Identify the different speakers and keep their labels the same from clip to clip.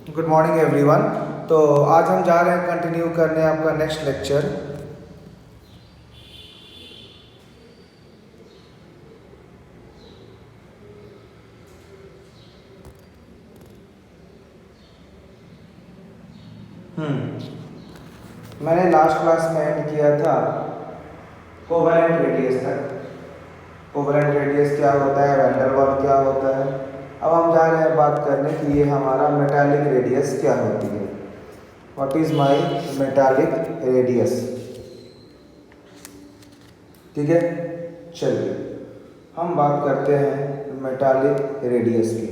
Speaker 1: Good morning everyone. तो आज हम जा रहे हैं कंटिन्यू करने आपका नेक्स्ट लेक्चर। मैंने लास्ट क्लास में एंड किया था कोवेलेंट रेडियस तक। कोवेलेंट रेडियस क्या होता है, वैन डेर वाल्स क्या होता है। अब हम जा रहे हैं बात करने कि ये हमारा मेटालिक रेडियस क्या होती है। What is my metallic radius. ठीक है, चलिए हम बात करते हैं मेटालिक रेडियस की।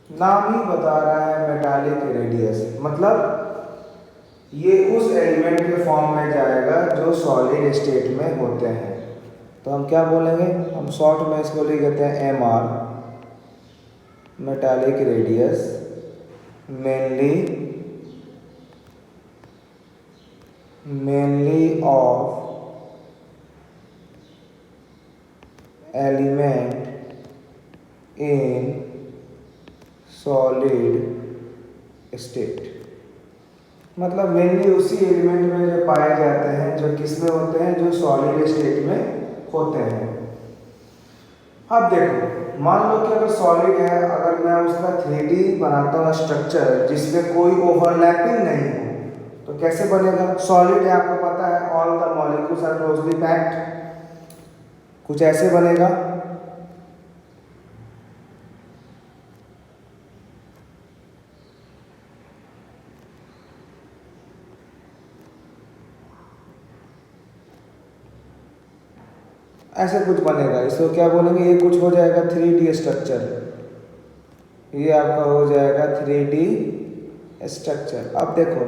Speaker 1: नाम ही बता रहा है मेटालिक रेडियस, मतलब ये उस एलिमेंट के फॉर्म में जाएगा जो सॉलिड स्टेट में होते हैं। तो हम क्या बोलेंगे, हम शॉर्ट में इसको लिख देते हैं M R, metallic radius mainly of element in solid state. मतलब मेनली उसी एलिमेंट में जो पाए जाते हैं जो किस में होते हैं, जो सॉलिड स्टेट में होते हैं। अब देखो, मान लो कि अगर सॉलिड है, अगर मैं उसका 3D बनाता हूँ स्ट्रक्चर जिसमें कोई ओवरलैपिंग नहीं हो, तो कैसे बनेगा। सॉलिड है, आपको पता है all the molecules are closely packed, कुछ ऐसे बनेगा। ऐसे कुछ बनेगा, इसको क्या बोलेंगे, ये कुछ हो जाएगा 3D स्ट्रक्चर। ये आपका हो जाएगा 3D स्ट्रक्चर। अब देखो,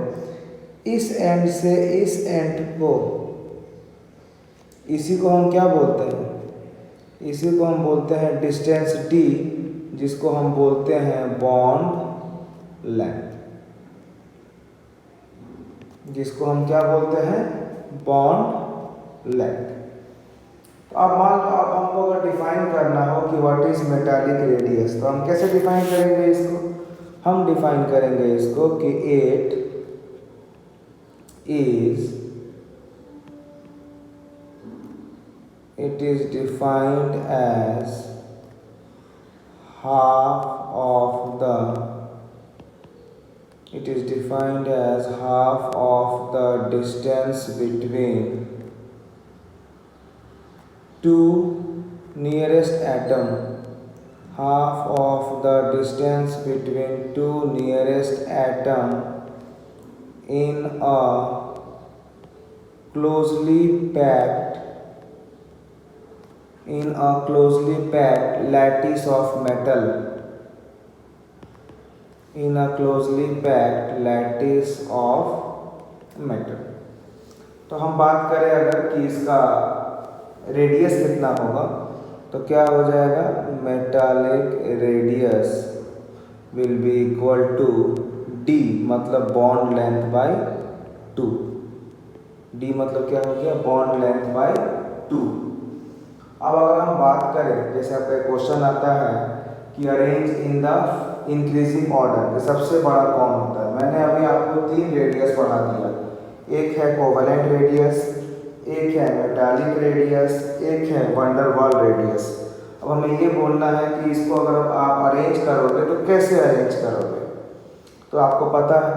Speaker 1: इस एंड से इस एंड को, इसी को हम क्या बोलते हैं, इसी को हम बोलते हैं डिस्टेंस d, जिसको हम बोलते हैं बॉन्ड लेंथ, जिसको हम क्या बोलते हैं, बॉन्ड लेंथ। तो अब मान लो अब हमको अगर डिफाइन करना हो कि व्हाट इज मेटालिक रेडियस, तो हम कैसे डिफाइन करेंगे इसको। हम डिफाइन करेंगे इसको कि it is defined as half of the distance between two nearest atom, half of the distance between two nearest atom in a closely packed lattice of metal, in a closely packed lattice of metal। तो हम बात करें अगर कि इसका radius कितना होगा, तो क्या हो जाएगा, metallic radius will be equal to d, मतलब बॉन्ड लेंथ बाय 2। d मतलब क्या हो गया, बॉन्ड लेंथ बाय 2। अब अगर हम बात करें, जैसे आपका क्वेश्चन आता है कि arrange in the increasing order, कि सबसे बड़ा कौन होता है। मैंने अभी आपको 3 रेडियस पढ़ा दिया, एक है कोवेलेंट रेडियस, एक है मेटालिक रेडियस, एक है वैन डेर वाल्स रेडियस। अब हमें ये बोलना है कि इसको अगर आप अरेंज करोगे तो कैसे अरेंज करोगे। तो आपको पता है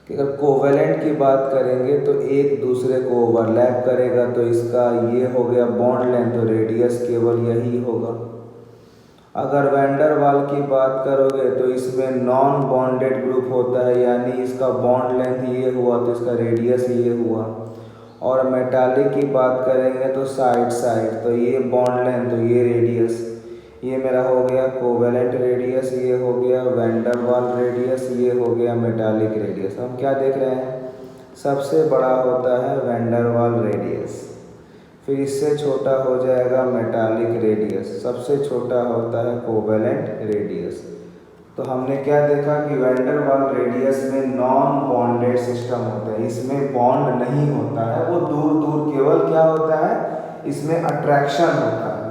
Speaker 1: कि अगर कोवेलेंट की बात करेंगे तो एक दूसरे को ओवरलैप करेगा, तो इसका ये हो गया बॉन्ड लेंथ, तो रेडियस केवल यही होगा। अगर वैन डेर वाल्स की बात करोगे तो इसमें नॉन बॉन्डेड ग्रुप होता है, यानी इसका बॉन्ड लेंथ ये हुआ तो इसका रेडियस ये हुआ। और मेटालिक की बात करेंगे तो साइड साइड, तो ये बॉन्ड लेंथ तो ये रेडियस, ये मेरा हो गया कोवेलेंट रेडियस, ये हो गया वैन डेर वाल्स रेडियस, ये हो गया मेटालिक रेडियस। हम क्या देख रहे हैं, सबसे बड़ा होता है वैन डेर वाल्स रेडियस, फिर इससे छोटा हो जाएगा मेटालिक रेडियस, सबसे छोटा होता है कोवेलेंट रेडियस। तो हमने क्या देखा कि वैन वाल रेडियस में नॉन बॉन्डेड सिस्टम होता है, इसमें बॉन्ड नहीं होता है, वो दूर दूर केवल क्या होता है, इसमें अट्रैक्शन होता है।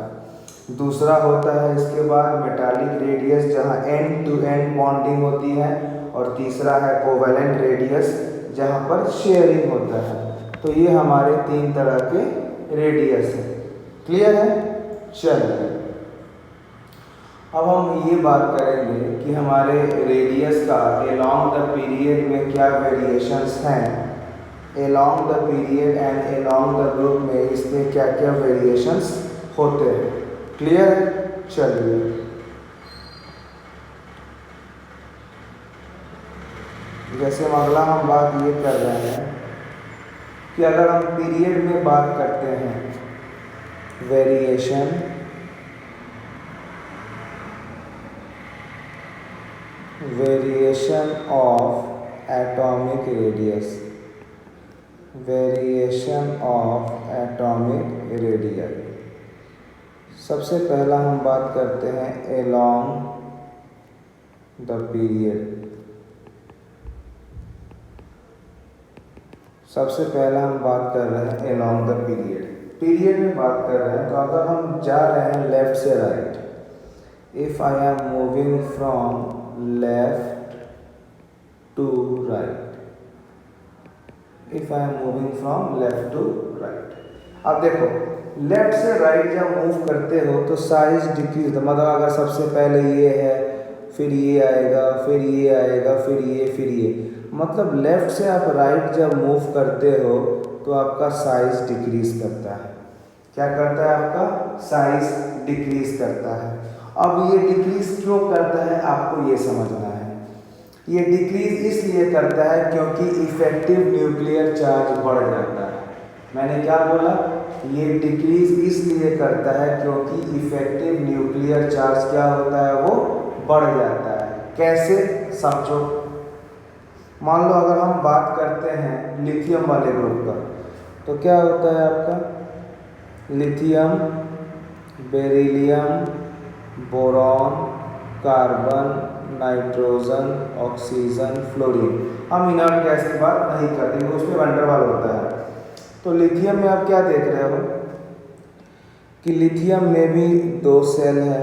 Speaker 1: दूसरा होता है इसके बाद मेटालिक रेडियस जहाँ एंड टू एंड बॉन्डिंग होती है, और तीसरा है कोवेलेंट रेडियस जहाँ पर शेयरिंग होता है। तो ये हमारे 3 तरह के रेडियस हैं। क्लियर है? चलिए अब हम ये बात करेंगे कि हमारे रेडियस का एलॉन्ग द पीरियड में क्या वेरिएशंस हैं, along the period and along the group में इसमें क्या क्या वेरिएशंस होते हैं। क्लियर है? चलिए जैसे अगला हम बात ये कर रहे हैं कि अगर हम पीरियड में बात करते हैं variation of atomic radius, variation of atomic radius. सबसे पहला हम बात करते हैं एलॉन्ग द पीरियड। सबसे पहला हम बात कर रहे हैं एलॉन्ग द पीरियड। पीरियड में बात कर रहे हैं तो अगर हम जा रहे हैं लेफ्ट से right, if I am moving from left to right, if I am moving from left to right. अब देखो लेफ्ट से राइट जब मूव करते हो तो साइज डिक्रीज, मतलब अगर सबसे पहले ये है, फिर ये आएगा, फिर ये आएगा, फिर ये, फिर ये, मतलब लेफ्ट से आप राइट जब मूव करते हो तो आपका साइज डिक्रीज करता है। क्या करता है? आपका साइज डिक्रीज करता है। अब ये डिक्रीज क्यों करता है आपको ये समझना है। ये डिक्रीज इसलिए करता है क्योंकि इफेक्टिव न्यूक्लियर चार्ज बढ़ जाता है। मैंने क्या बोला? ये डिक्रीज इसलिए करता है क्योंकि इफेक्टिव न्यूक्लियर चार्ज क्या होता है, वो बढ़ जाता है। कैसे? समझो। मान लो अगर हम बात करते हैं लिथियम वाले ग्रुप का, तो क्या होता है आपका lithium, beryllium, boron, carbon, nitrogen, oxygen, fluorine. हम इनर्ट गैस की बात नहीं करते, उसमें वैन डेर वाल होता है। तो लिथियम में आप क्या देख रहे हो कि लिथियम में भी 2 सेल है,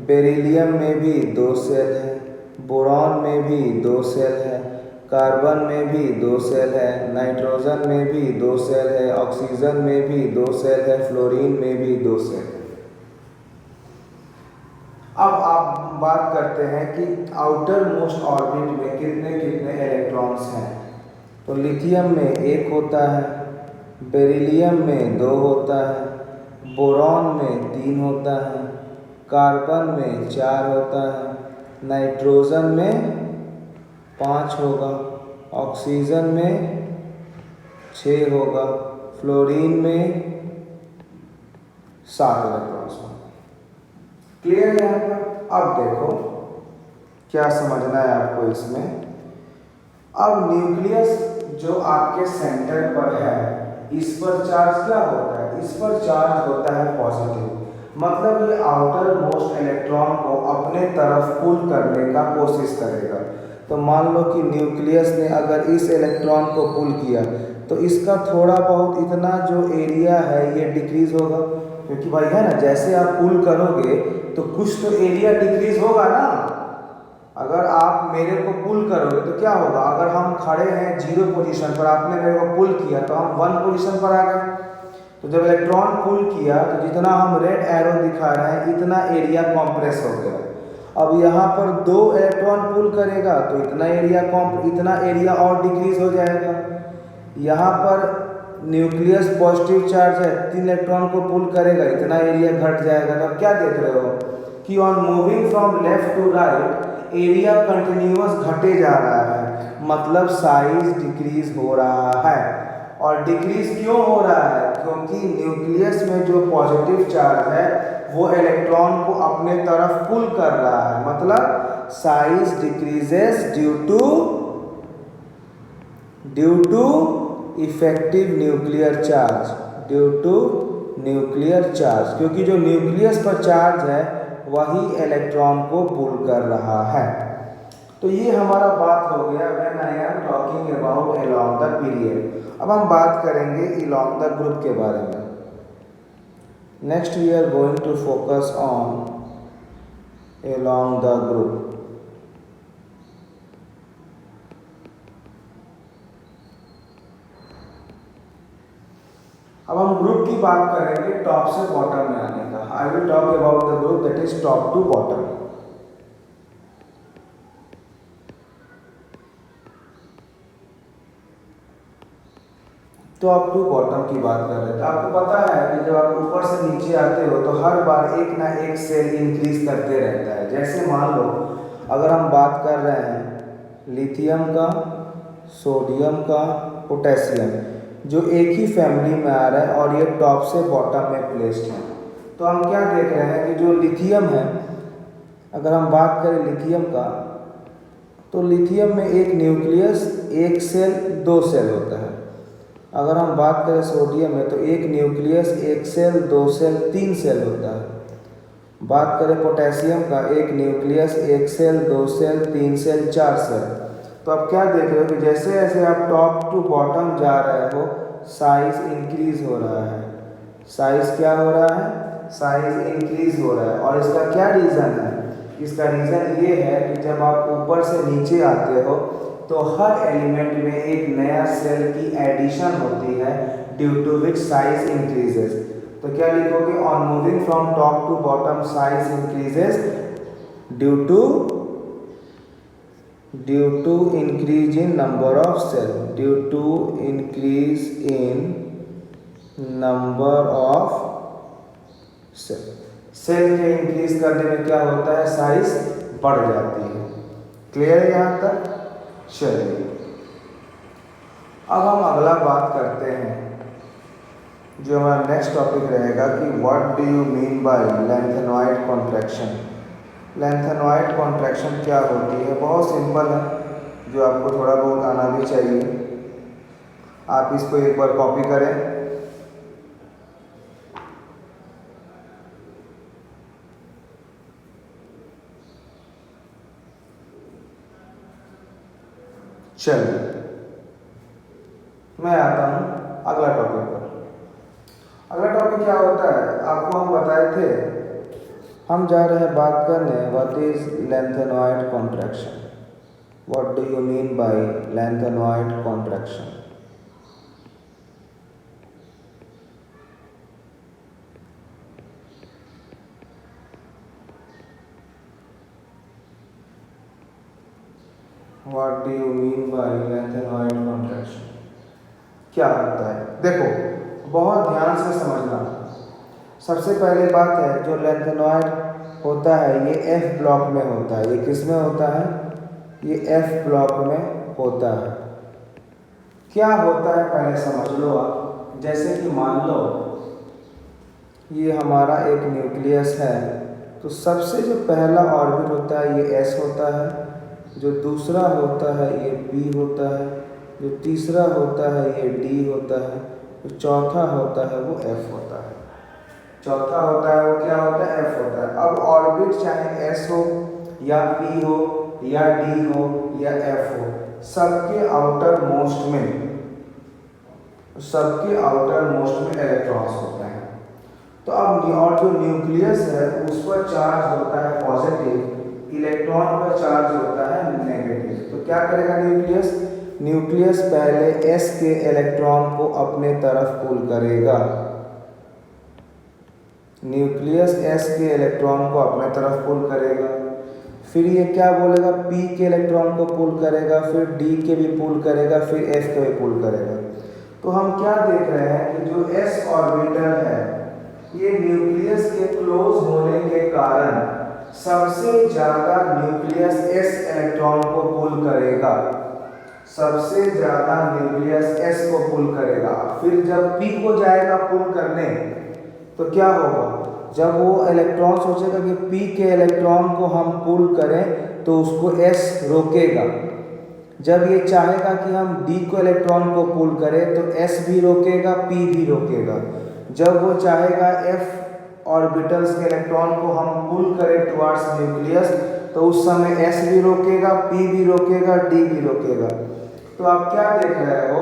Speaker 1: बेरिलियम में भी 2 सेल है, बोरॉन में भी 2 सेल है, कार्बन में भी 2 सेल है, नाइट्रोजन में भी 2 सेल है, ऑक्सीजन में भी 2 सेल है, फ्लोरीन में भी 2 सेल है। अब आप बात करते हैं कि आउटर मोस्ट ऑर्बिट में कितने कितने इलेक्ट्रॉन्स हैं। तो लिथियम में 1 होता है, बेरिलियम में 2 होता है, बोरॉन में 3 होता है, कार्बन में 4 होता है, नाइट्रोजन में 5 होगा, ऑक्सीजन में 6 होगा, फ्लोरीन में 7 इलेक्ट्रॉन्स होंगे। क्लियर है यहाँ पर? अब देखो क्या समझना है आपको इसमें। अब न्यूक्लियस जो आपके सेंटर पर है, इस पर चार्ज क्या होता है? इस पर चार्ज होता है पॉजिटिव, मतलब ये आउटर मोस्ट इलेक्ट्रॉन को अपने तरफ पुल करने का कोशिश करेगा। तो मान लो कि न्यूक्लियस ने अगर इस इलेक्ट्रॉन को पुल किया तो इसका थोड़ा बहुत इतना जो एरिया है ये डिक्रीज होगा, क्योंकि भाई है ना, जैसे आप पुल करोगे तो कुछ तो एरिया डिक्रीज होगा ना। अगर आप मेरे को पुल करोगे तो क्या होगा, अगर हम खड़े हैं 0 पोजीशन पर, आपने मेरे को पुल किया तो हम 1 पोजीशन पर आ गए। तो जब इलेक्ट्रॉन पुल किया तो जितना हम रेड एरो दिखा रहे हैं इतना एरिया कॉम्प्रेस हो गया। अब यहाँ पर 2 इलेक्ट्रॉन पुल करेगा तो इतना एरिया और डिक्रीज हो जाएगा। यहाँ पर न्यूक्लियस पॉजिटिव चार्ज है, 3 इलेक्ट्रॉन को पुल करेगा, इतना एरिया घट जाएगा। तो अब क्या देख रहे हो कि on moving from left to right area continuous घटे जा रहा है, मतलब साइज डिक्रीज हो रहा है। और डिक्रीज क्यों हो रहा है? क्योंकि न्यूक्लियस में जो पॉजिटिव चार्ज है वो इलेक्ट्रॉन को अपने तरफ पुल कर रहा है, मतलब size decreases due to effective nuclear charge, क्योंकि जो न्यूक्लियस पर चार्ज है वही इलेक्ट्रॉन को पुल कर रहा है। तो ये हमारा बात हो गया when I am talking about along the period. अब हम बात करेंगे अलोंग द ग्रुप के बारे में। Next we are going to focus on along the group. अब हम ग्रुप की बात करेंगे टॉप से बॉटम में आने का। I will talk about the group that is top to bottom. Top to bottom की बात कर रहे थे। आपको पता है कि जब आप ऊपर से नीचे आते हो तो हर बार एक ना एक सेल इंक्रीज करते रहता है। जैसे मान लो अगर हम बात कर रहे हैं लिथियम का, सोडियम का, पोटेशियम, जो एक ही फैमिली में आ रहा है और ये टॉप से बॉटम में प्लेस्ड है। तो हम क्या देख रहे हैं कि जो लिथियम है, अगर हम बात करें लिथियम का, तो लिथियम में एक न्यूक्लियस, एक सेल, दो सेल होता है। अगर हम बात करें सोडियम में तो एक न्यूक्लियस, एक सेल, दो सेल, तीन सेल होता है। बात करें पोटेशियम का, एक न्यूक्लियस, एक सेल, दो सेल, तीन सेल, चार सेल। तो आप क्या देख रहे हो कि जैसे जैसे आप टॉप टू बॉटम जा रहे हो साइज इंक्रीज हो रहा है। साइज क्या हो रहा है? साइज इंक्रीज हो रहा है। और इसका क्या रीज़न है? इसका रीज़न ये है कि जब आप ऊपर से नीचे आते हो तो हर एलिमेंट में एक नया सेल की एडिशन होती है due to which size increases. तो क्या लिखोगे? On moving from top to bottom size increases due to increase in number of shell, due to increase in number of shell. Shell के इंक्रीज करने में क्या होता है? साइज बढ़ जाती है। क्लियर है यहाँ तक? चलिए अब हम अगला बात करते हैं जो हमारा नेक्स्ट टॉपिक रहेगा कि what do you mean by lanthanoid contraction. Lanthanoid contraction क्या होती है? बहुत सिंपल है, जो आपको थोड़ा बहुत आना भी चाहिए। आप इसको एक बार कॉपी करें। चलिए मैं आता हूँ अगला टॉपिक पर। अगला टॉपिक क्या होता है? आपको हम बताए थे, हम जा रहे हैं बात करने what is lanthanoid contraction. What do you mean by lanthanoid contraction? What do you mean by lanthanoid contraction? क्या होता है? देखो बहुत ध्यान से समझना। सबसे पहले बात है, जो लेंथेनॉइड होता है ये एफ ब्लॉक में होता है। ये किस में होता है? ये एफ ब्लॉक में होता है। क्या होता है पहले समझ लो आप। जैसे कि मान लो ये हमारा एक न्यूक्लियस है, तो सबसे जो पहला ऑर्बिट होता है ये एस होता है, जो दूसरा होता है ये बी होता है, जो तीसरा होता है ये डी होता है, जो चौथा होता है वो एफ होता है। चौथा होता है वो क्या होता है? एफ होता है। अब ऑर्बिट चाहे एस हो या पी हो या डी हो या एफ हो, सबके आउटर मोस्ट में इलेक्ट्रॉन्स होते हैं। तो अब और जो न्यूक्लियस है उस पर चार्ज होता है पॉजिटिव, इलेक्ट्रॉन पर चार्ज होता है नेगेटिव। तो क्या करेगा न्यूक्लियस पहले एस के इलेक्ट्रॉन को अपने तरफ पुल करेगा। न्यूक्लियस एस के इलेक्ट्रॉन को अपने तरफ पुल करेगा। फिर ये क्या बोलेगा? पी के इलेक्ट्रॉन को पुल करेगा, फिर डी के भी पुल करेगा, फिर एफ के भी पुल करेगा। तो हम क्या देख रहे हैं कि जो एस ऑर्बिटल है ये न्यूक्लियस के क्लोज होने के कारण सबसे ज्यादा न्यूक्लियस एस इलेक्ट्रॉन को पुल करेगा। सबसे ज्यादा न्यूक्लियस एस को पुल करेगा। फिर जब पी को जाएगा पुल करने तो क्या होगा? जब वो इलेक्ट्रॉन सोचेगा कि पी के इलेक्ट्रॉन को हम पुल करें तो उसको एस रोकेगा। जब ये चाहेगा कि हम डी को इलेक्ट्रॉन को पुल करें तो एस भी रोकेगा, पी भी रोकेगा। जब वो चाहेगा एफ ऑर्बिटल्स के इलेक्ट्रॉन को हम पुल करें टुवर्ड्स न्यूक्लियस तो उस समय S भी रोकेगा, P भी रोकेगा, D भी रोकेगा। तो आप क्या देख रहे हो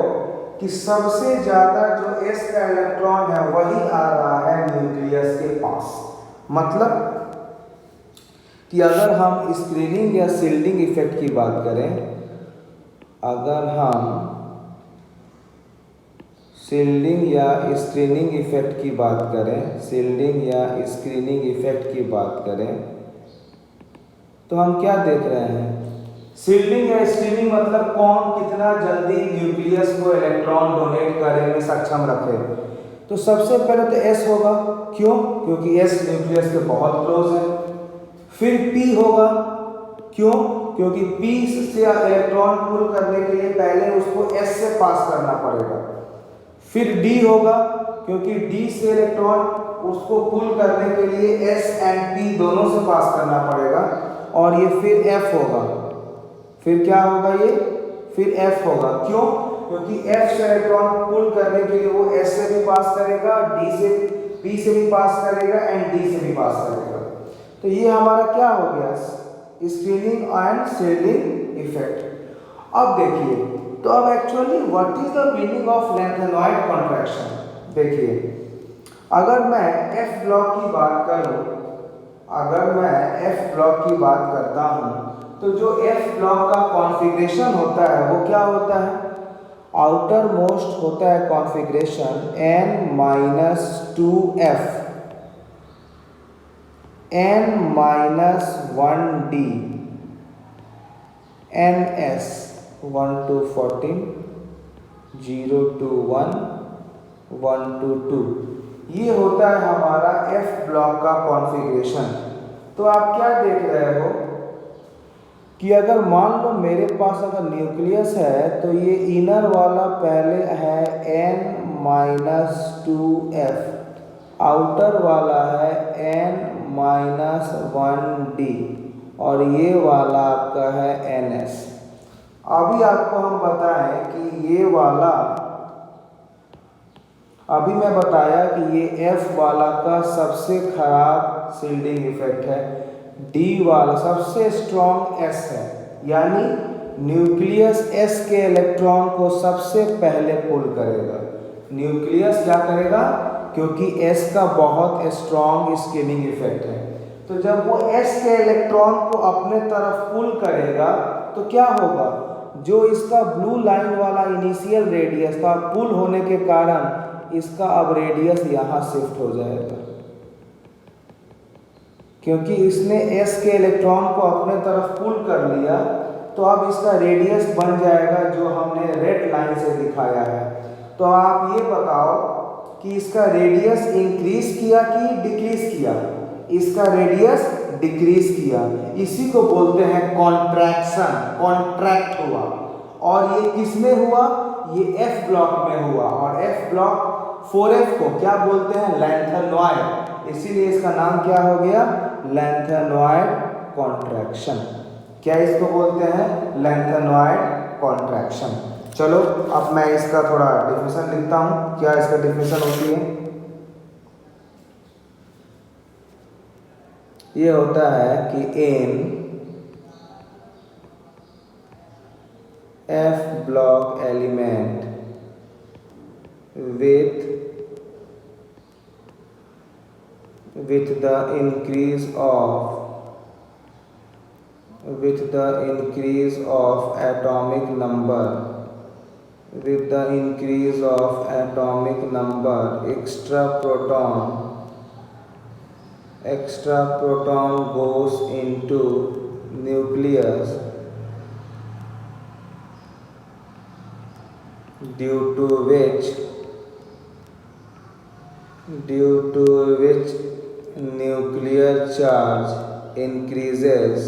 Speaker 1: कि सबसे ज़्यादा जो S का इलेक्ट्रॉन है वही आ रहा है न्यूक्लियस के पास। मतलब कि अगर हम स्क्रीनिंग या शील्डिंग इफेक्ट की बात करें, अगर हम शील्डिंग या स्क्रीनिंग इफेक्ट की बात करें, शील्डिंग या स्क्रीनिंग इफेक्ट की बात करें, तो हम क्या देख रहे हैं? शील्डिंग या स्क्रीनिंग मतलब कौन कितना जल्दी न्यूक्लियस को इलेक्ट्रॉन डोनेट करने में सक्षम रखे। तो सबसे पहले तो S होगा। क्यों? क्योंकि S न्यूक्लियस के बहुत क्लोज है। फिर P होगा। क्यों? क्योंकि P से इलेक्ट्रॉन पुल करने के लिए पहले उसको S से पास करना पड़ेगा। फिर D होगा, क्योंकि D से इलेक्ट्रॉन उसको पुल करने के लिए S एंड P दोनों से पास करना पड़ेगा। और ये फिर F होगा। फिर क्या होगा ये? फिर F होगा। क्यों? क्योंकि F से इलेक्ट्रॉन पुल करने के लिए वो S से भी पास करेगा, P से भी पास करेगा एंड D से भी पास करेगा। तो ये हमारा क्या हो गया? Screening and shielding effect. अब देखिए, तो अब actually what is the meaning of lanthanoid contraction? देखिए, अगर मैं F ब्लॉक की बात करूं, अगर मैं F ब्लॉक की बात करता हूं, तो जो F ब्लॉक का कॉन्फ़िगरेशन होता है वो क्या होता है? आउटर मोस्ट होता है configuration n-2f n-1d ns 1 to 14 0 to 1 1 to 2। ये होता है हमारा F ब्लॉक का कॉन्फ़िगरेशन। तो आप क्या देख रहे हो कि अगर मान लो मेरे पास अगर न्यूक्लियस है तो ये इनर वाला पहले है n-2f, आउटर वाला है n-1d और ये वाला आपका है ns। अभी आपको हम बताएं कि ये वाला, अभी मैं बताया कि ये F वाला का सबसे खराब शील्डिंग इफेक्ट है, D वाला सबसे स्ट्रॉन्ग S है, यानी न्यूक्लियस S के इलेक्ट्रॉन को सबसे पहले पुल करेगा। न्यूक्लियस क्या करेगा? क्योंकि S का बहुत स्ट्रॉन्ग स्क्रीनिंग इफेक्ट है। तो जब वो S के इलेक्ट्रॉन को अपने तरफ पुल करेगा तो क्या होगा? जो इसका ब्लू लाइन वाला इनिशियल रेडियस था, पुल होने के कारण इसका अब रेडियस यहाँ शिफ्ट हो जाएगा, क्योंकि इसने S के इलेक्ट्रॉन को अपने तरफ पुल कर लिया। तो अब इसका रेडियस बन जाएगा जो हमने रेड लाइन से दिखाया है। तो आप ये बताओ कि इसका रेडियस इंक्रीज किया कि डिक्रीज किया? इसका रेडियस डिक्रीज किया। इसी को बोलते हैं कॉन्ट्रैक्शन, कॉन्ट्रैक्ट हुआ। और ये किसमें हुआ? ये F ब्लॉक में हुआ। और F ब्लॉक 4F को क्या बोलते हैं? लैंथेनॉइड। इसीलिए इसका नाम क्या हो गया? Lanthanoid contraction. क्या इसको बोलते हैं? Lanthanoid contraction. चलो अब मैं इसका थोड़ा डिफिनेशन लिखता हूं। क्या इसका डिफिनेशन होती है? ये होता है कि इन F block element with the increase of atomic number, extra proton goes into nucleus, due to which nuclear charge increases,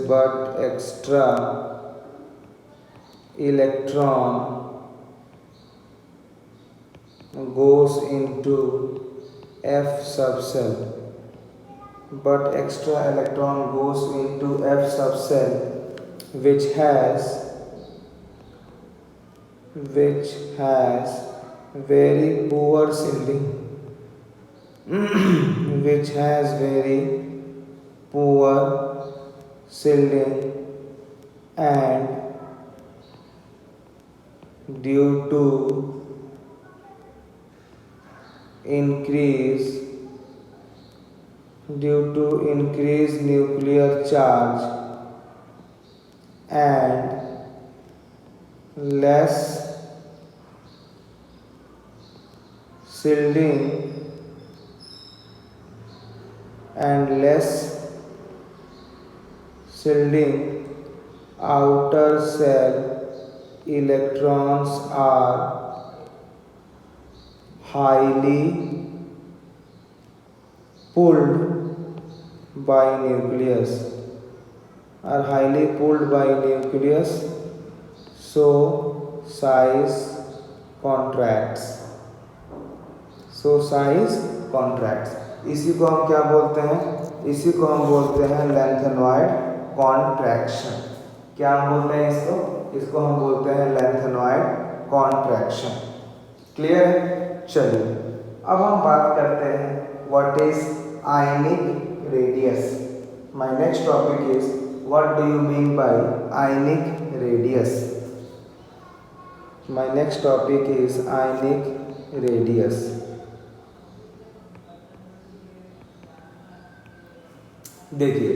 Speaker 1: but extra electron goes into F subcell, which has very poor shielding, which has very poor shielding and due to increased nuclear charge and less shielding outer shell electrons are highly pulled by nucleus, so size contracts. इसी को हम क्या बोलते हैं? इसी को हम बोलते हैं लेंथेनॉइड कॉन्ट्रैक्शन। क्या हम बोलते हैं इसको? इसको हम बोलते हैं लेंथेनॉइड कॉन्ट्रैक्शन। क्लियर है? चलिए अब हम बात करते हैं what is ionic radius. My next topic is what do you mean by ionic radius. My next topic is ionic radius. देखिए,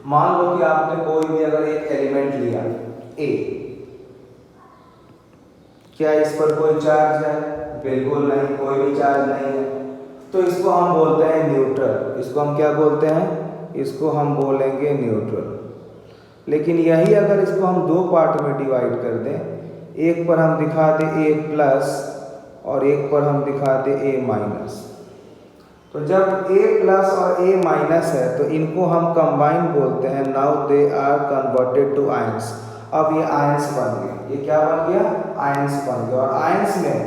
Speaker 1: मान लो कि आपने कोई भी अगर एक एलिमेंट लिया ए, क्या इस पर कोई चार्ज है? बिल्कुल नहीं, कोई भी चार्ज नहीं है। तो इसको हम बोलते हैं न्यूट्रल। इसको हम क्या बोलते हैं? इसको हम बोलेंगे न्यूट्रल। लेकिन यही अगर इसको हम दो पार्ट में डिवाइड कर दें, एक पर हम दिखा दें ए प्लस और एक पर हम दिखा दें ए माइनस, तो जब A प्लस और A माइनस है तो इनको हम कंबाइन बोलते हैं। Now they are converted to ions. अब ये आयंस बन गए। ये क्या बन गया? आयंस बन गया। और आयंस में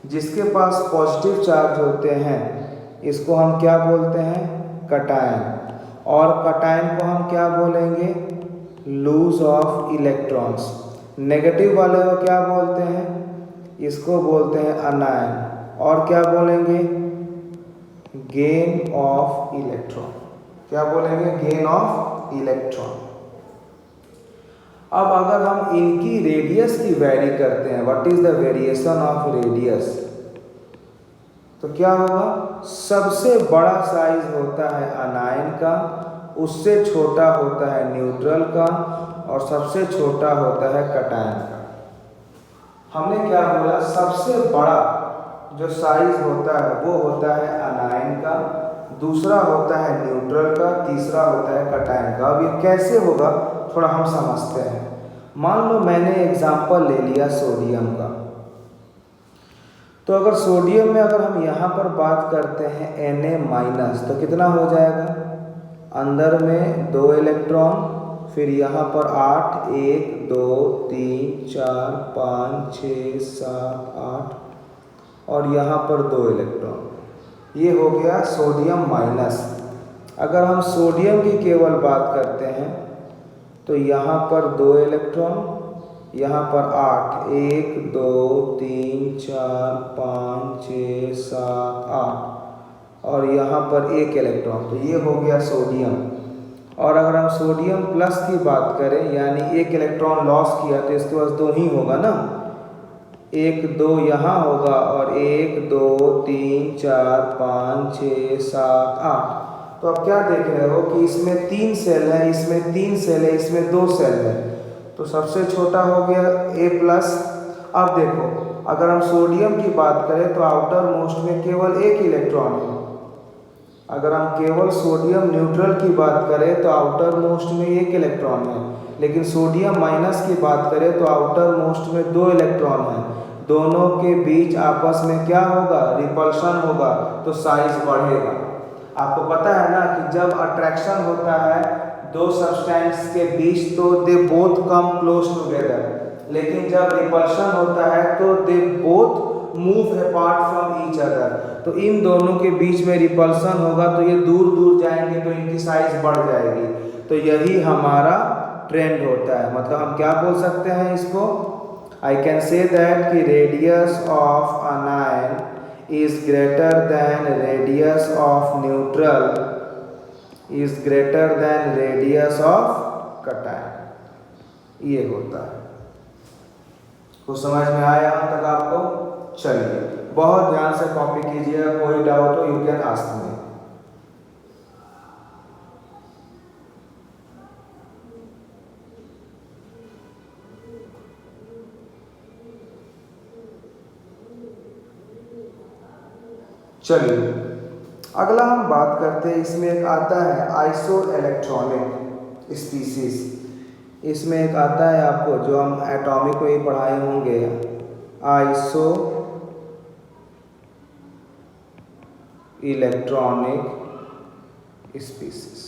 Speaker 1: जिसके पास पॉजिटिव चार्ज होते हैं इसको हम क्या बोलते हैं? कटायन। और कटायन को हम क्या बोलेंगे? Loose of electrons. नेगेटिव वाले को क्या बोलते हैं? इसको बोलते हैं अनायन। और क्या बोलेंगे? Gain of electron. क्या बोलेंगे? Gain of electron. अब अगर हम इनकी रेडियस की वैरी करते हैं, what is the variation of radius, तो क्या होगा? सबसे बड़ा साइज होता है अनायन का, उससे छोटा होता है न्यूट्रल का, और सबसे छोटा होता है कटायन का। हमने क्या बोला? सबसे बड़ा जो साइज होता है वो होता है अनायन का, दूसरा होता है न्यूट्रल का, तीसरा होता है कटायन का। अब ये कैसे होगा थोड़ा हम समझते हैं। मान लो मैंने एग्जांपल ले लिया सोडियम का, तो अगर सोडियम में अगर हम यहाँ पर बात करते हैं Na- तो कितना हो जाएगा? अंदर में 2 इलेक्ट्रॉन, फिर यहाँ पर 8, 1 2 3 4 5 6 7 8 और यहाँ पर 2 इलेक्ट्रॉन। ये हो गया सोडियम माइनस। अगर हम सोडियम की केवल बात करते हैं तो यहाँ पर 2 इलेक्ट्रॉन, यहाँ पर 8 1 2 3 4 5 6 7 8 और यहाँ पर 1 इलेक्ट्रॉन। तो ये हो गया सोडियम। और अगर हम सोडियम प्लस की बात करें, यानी 1 इलेक्ट्रॉन लॉस किया तो इसके पास 2 ही होगा ना, 1 2 यहाँ होगा और 1 2 3 4 5 6 7 8। तो अब क्या देख रहे हो कि इसमें 3 सेल है, इसमें 3 सेल है, इसमें 2 सेल है, तो सबसे छोटा हो गया A+। अब देखो, अगर हम सोडियम की बात करें तो आउटर मोस्ट में केवल 1 इलेक्ट्रॉन है। अगर हम केवल सोडियम न्यूट्रल की बात करें तो आउटर मोस्ट में 1 इलेक्ट्रॉन है, लेकिन सोडियम माइनस की बात करें तो आउटर मोस्ट में 2 इलेक्ट्रॉन है। दोनों के बीच आपस में क्या होगा? रिपल्शन होगा, तो साइज बढ़ेगा। आपको पता है ना कि जब अट्रैक्शन होता है दो सब्सटेंस के बीच तो they both come close together, लेकिन जब रिपल्शन होता है तो they both move apart from each other. तो इन दोनों के बीच में रिपल्शन होगा तो ये दूर दूर जाएंगे तो इनकी साइज बढ़ जाएगी। तो यही हमारा ट्रेंड होता है। मतलब हम क्या बोल सकते हैं इसको? I can say that कि radius of अनायन is greater than radius of neutral is greater than radius of cation, ये होता है। तो समझ में आया यहाँ तक आपको? चलिए बहुत ध्यान से कॉपी कीजिएगा, कोई डाउट हो यू कैन आस्क मी। चलिए अगला हम बात करते हैं, इसमें एक आता है आइसो इलेक्ट्रॉनिक स्पीसीज। इसमें एक आता है आपको जो हम एटॉमिक में ही पढ़ाए होंगे, आइसो इलेक्ट्रॉनिक स्पीसीज।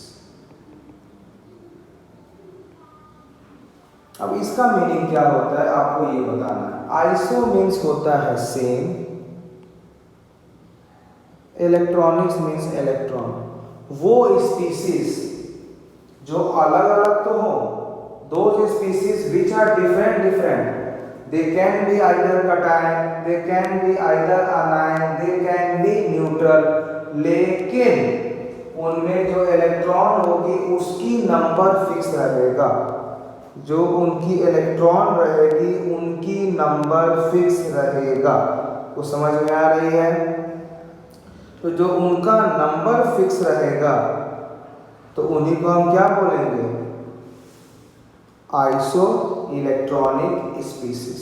Speaker 1: अब इसका मीनिंग क्या होता है आपको ये बताना है। आइसो मीन्स होता है सेम, इलेक्ट्रॉनिक्स मीन्स इलेक्ट्रॉन। वो स्पीसीज जो अलग अलग तो हो, those species which are different, they can be either cation, they can be either anion, they can be neutral, लेकिन उनमें जो इलेक्ट्रॉन होगी उसकी नंबर फिक्स रहेगा। जो उनकी इलेक्ट्रॉन रहेगी उनकी नंबर फिक्स रहेगा। तो समझ में आ रही है? तो जो उनका नंबर फिक्स रहेगा तो उन्हीं को हम क्या बोलेंगे? Iso electronic species.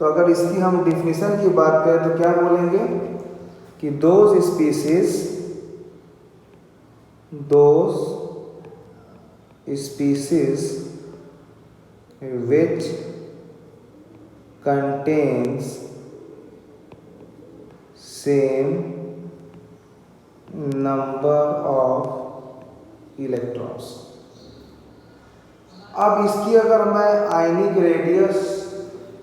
Speaker 1: तो अगर इसकी हम डिफिनीशन की बात करें तो क्या बोलेंगे कि those species which contains same number of electrons। अब इसकी अगर मैं आयनिक रेडियस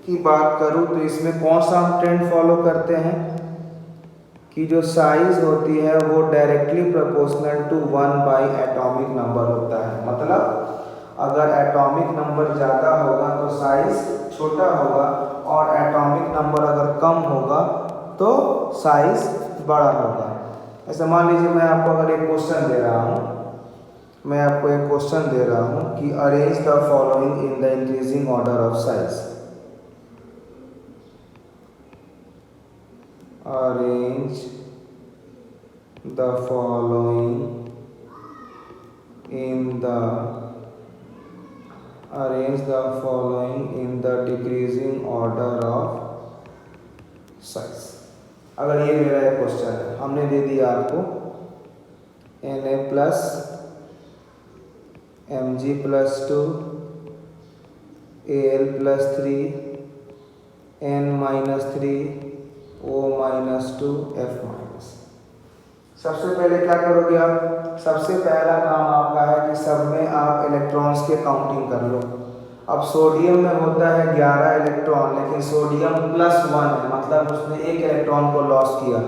Speaker 1: की बात करूं तो इसमें कौन सा हम ट्रेंड फॉलो करते हैं कि जो साइज होती है वो directly proportional to 1 by atomic number होता है। मतलब अगर एटॉमिक नंबर ज़्यादा होगा तो साइज छोटा होगा, और एटॉमिक नंबर अगर कम होगा तो साइज बड़ा होगा। ऐसा मान लीजिए मैं आपको अगर एक क्वेश्चन दे रहा हूँ, कि arrange the following in the increasing order of size. Arrange the following in the decreasing order of size. अगर ये मेरा एक क्वेश्चन है, हमने दे दिया आपको Na plus Mg+2 Al+3 N-3 O-2 F-। सबसे पहले क्या करोगे आप? सबसे पहला काम आपका है कि सब में आप इलेक्ट्रॉन्स के काउंटिंग कर लो। अब सोडियम में होता है 11 इलेक्ट्रॉन, लेकिन सोडियम +1 है, मतलब उसने एक इलेक्ट्रॉन को लॉस किया,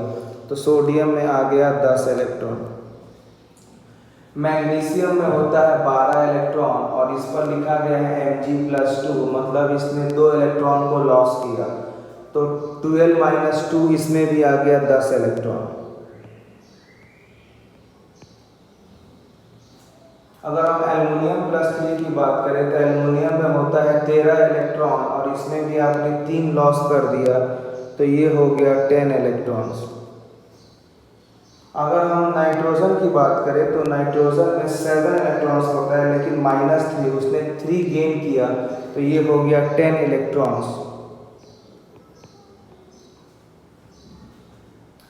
Speaker 1: तो सोडियम में आ गया 10 इलेक्ट्रॉन। मैग्नीशियम में होता है 12 इलेक्ट्रॉन और इस पर लिखा गया है Mg+2, मतलब इसने 2 इलेक्ट्रॉन को लॉस किया, तो 12 - 2 इसमें भी आ गया 10 इलेक्ट्रॉन। अगर हम एल्युमिनियम +3 की बात करें तो एल्युमिनियम में होता है 13 इलेक्ट्रॉन और इसमें भी आपने 3 लॉस कर दिया, तो ये हो गया 10 इलेक्ट्रॉन्स। अगर हम नाइट्रोजन की बात करें तो नाइट्रोजन में 7 इलेक्ट्रॉन्स होता है, लेकिन -3 उसने 3 गेन किया, तो ये हो गया 10 इलेक्ट्रॉन्स।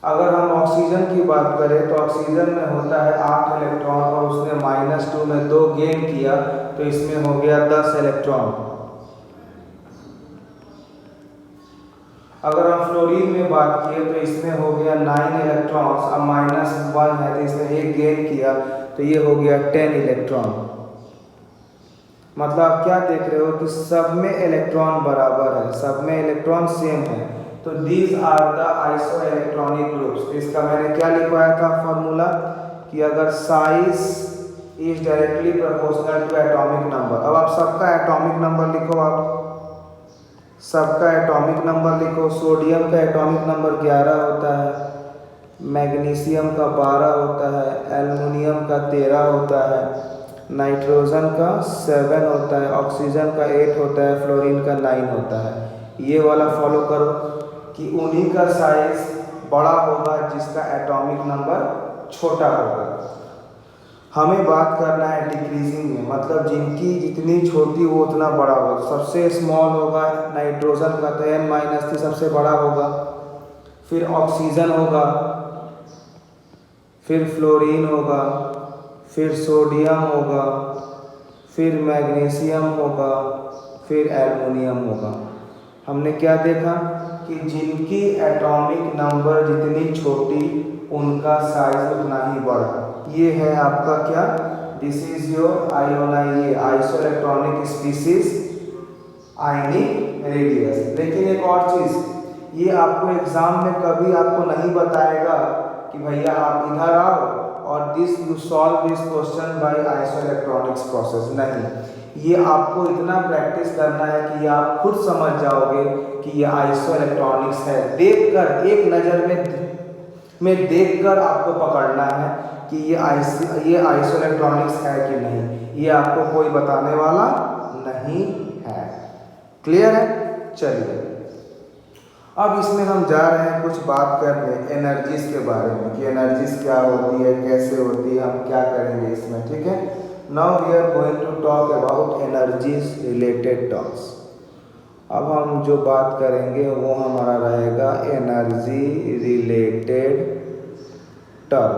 Speaker 1: अगर हम ऑक्सीजन की बात करें तो ऑक्सीजन में होता है 8 इलेक्ट्रॉन और उसने -2 में 2 गेन किया, तो इसमें हो गया 10 इलेक्ट्रॉन। अगर हम फ्लोरीन में बात किए तो इसमें हो गया 9 इलेक्ट्रॉन्स, अब -1 है तो इसने 1 गेन किया, तो ये हो गया 10 इलेक्ट्रॉन। मतलब आप क्या देख रहे हो कि सब में इलेक्ट्रॉन बराबर है, सब में इलेक्ट्रॉन सेम है, तो these are the isoelectronic groups. इसका मैंने क्या लिखवाया था फॉर्मूला कि अगर size is directly proportional to atomic number. अब आप सबका एटॉमिक नंबर लिखो, आप सबका एटॉमिक नंबर लिखो। सोडियम का एटॉमिक नंबर 11 होता है, मैग्नीशियम का 12 होता है, एल्युमिनियम का 13 होता है, नाइट्रोजन का 7 होता है, ऑक्सीजन का 8 होता है, फ्लोरीन का 9 होता है। ये वाला फॉलो करो कि उन्हीं का साइज बड़ा होगा जिसका एटॉमिक नंबर छोटा होगा। हमें बात करना है डिक्रीजिंग में, मतलब जिनकी जितनी छोटी वो उतना बड़ा होगा। सबसे स्मॉल होगा नाइट्रोजन का, तो N-3 सबसे बड़ा होगा, फिर ऑक्सीजन होगा, फिर फ्लोरीन होगा, फिर सोडियम होगा, फिर मैग्नीशियम होगा, फिर एल्युमिनियम होगा। हमने क्या देखा कि जिनकी एटॉमिक नंबर जितनी छोटी उनका साइज उतना ही बड़ा। ये है आपका क्या, this is your isoelectronic species ionic radius. लेकिन एक और चीज़, ये आपको एग्जाम में कभी आपको नहीं बताएगा कि भैया आप इधर आओ और this you solve this question by isoelectronics process. नहीं, ये आपको इतना प्रैक्टिस करना है कि आप खुद समझ जाओगे कि ये आइसोइलेक्ट्रॉनिक्स है। देखकर, एक नज़र में देखकर आपको पकड़ना है कि ये आइसोइलेक्ट्रॉनिक्स है कि नहीं। ये आपको कोई बताने वाला नहीं है। क्लियर है? चलिए अब इसमें हम जा रहे हैं कुछ बात करने एनर्जीज के बारे में कि एनर्जीज क्या होती है, कैसे होती है, हम क्या करेंगे इसमें। ठीक है, now we are going to talk about energies related terms. अब हम जो बात करेंगे वो हमारा रहेगा energy related term.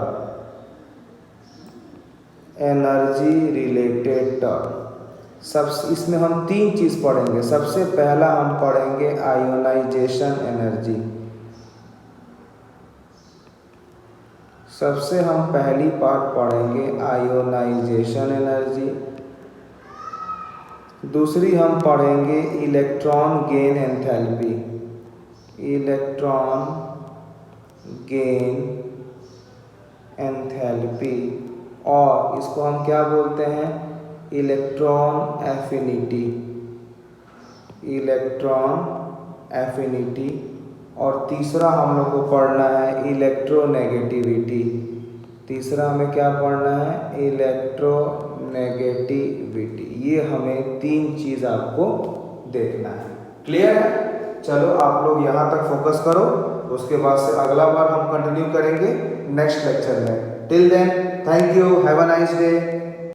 Speaker 1: Energy related term, इसमें हम 3 चीज़ पढ़ेंगे। सबसे पहला हम पढ़ेंगे आयोनाइजेशन एनर्जी। सबसे हम पहली पार्ट पढ़ेंगे आयोनाइजेशन एनर्जी। दूसरी हम पढ़ेंगे electron gain enthalpy. Electron gain enthalpy, और इसको हम क्या बोलते हैं, इलेक्ट्रॉन एफिनिटी। Electron affinity. और तीसरा हम लोग को पढ़ना है इलेक्ट्रोनेगेटिविटी। तीसरा हमें क्या पढ़ना है, इलेक्ट्रोनेगेटिविटी। ये हमें 3 चीज़ आपको देखना है। क्लियर है? चलो आप लोग यहाँ तक फोकस करो, उसके बाद से अगला बार हम कंटिन्यू करेंगे नेक्स्ट लेक्चर में। Till then, thank you, have a nice day.